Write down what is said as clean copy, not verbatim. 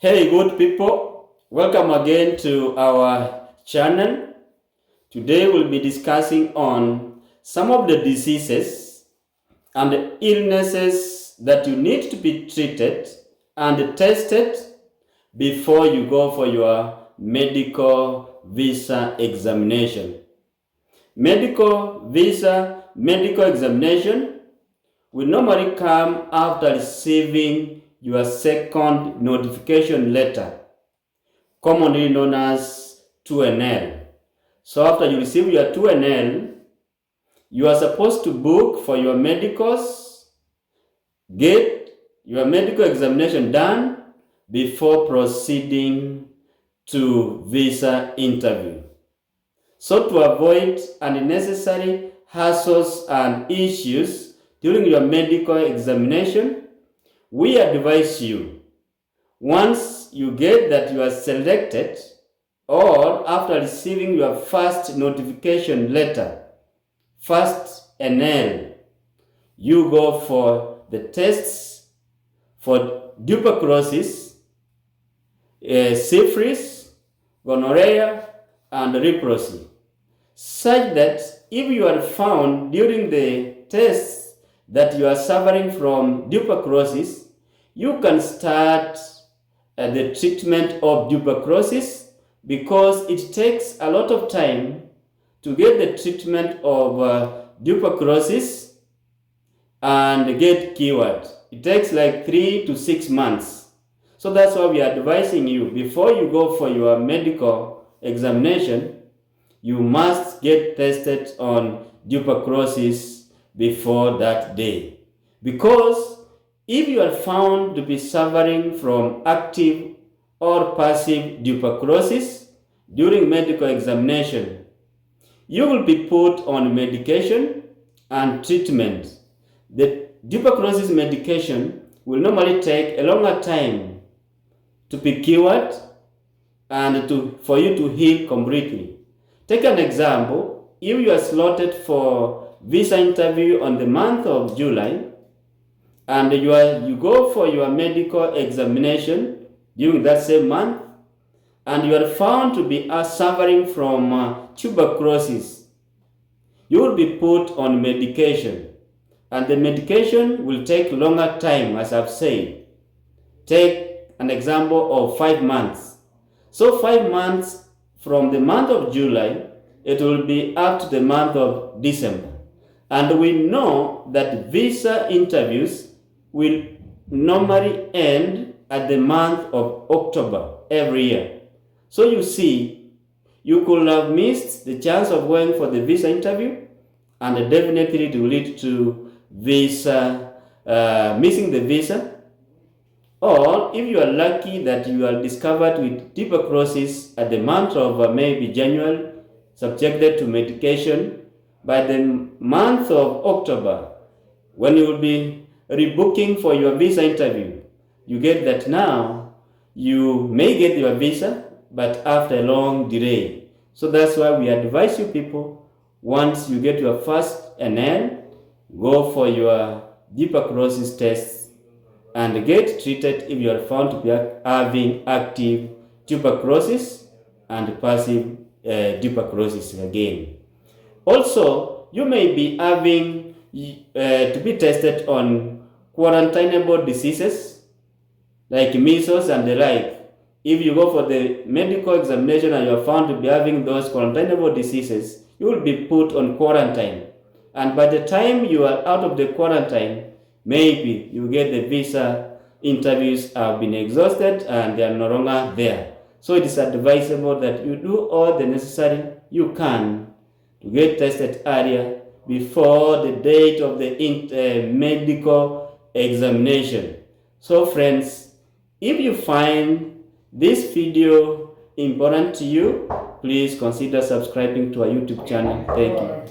Hey, good people, welcome again to our channel. Today we'll be discussing on some of the diseases and illnesses that you need to be treated and tested before you go for your medical visa examination. Medical examination will normally come after receiving your second notification letter, commonly known as 2NL. So after you receive your 2NL, you are supposed to book for your medicals, get your medical examination done before proceeding to visa interview. So to avoid unnecessary hassles and issues during your medical examination, we advise you, once you get that you are selected or after receiving your first notification letter, first NL, you go for the tests for tuberculosis, syphilis, gonorrhea, and leprosy, such that if you are found during the tests that you are suffering from tuberculosis, you can start the treatment of tuberculosis, because it takes a lot of time to get the treatment of tuberculosis and get cured. It takes like 3 to 6 months. So that's why we are advising you, before you go for your medical examination, you must get tested on tuberculosis before that day. Because if you are found to be suffering from active or passive tuberculosis during medical examination, you will be put on medication and treatment. The tuberculosis medication will normally take a longer time to be cured and for you to heal completely. Take an example. If you are slotted for visa interview on the month of July, and you go for your medical examination during that same month, and you are found to be suffering from tuberculosis, you will be put on medication, and the medication will take longer time, as I've said. Take an example of 5 months. So 5 months from the month of July, it will be up to the month of December. And we know that visa interviews will normally end at the month of October every year. So you see, you could have missed the chance of going for the visa interview, and definitely it will lead to missing the visa. Or if you are lucky that you are discovered with tuberculosis at the month of maybe January, subjected to medication, by the month of October, when you will be rebooking for your visa interview, you get that now you may get your visa, but after a long delay. So that's why we advise you people, once you get your first NL, go for your tuberculosis tests and get treated if you are found to be having active tuberculosis and passive tuberculosis again. Also, you may be having to be tested on quarantinable diseases like measles and the like. If you go for the medical examination and you are found to be having those quarantinable diseases, you will be put on quarantine. And by the time you are out of the quarantine, maybe you get the visa interviews have been exhausted and they are no longer there. So it is advisable that you do all the necessary you can to get tested earlier before the date of the medical examination. So friends, if you find this video important to you, please consider subscribing to our YouTube channel. Thank you.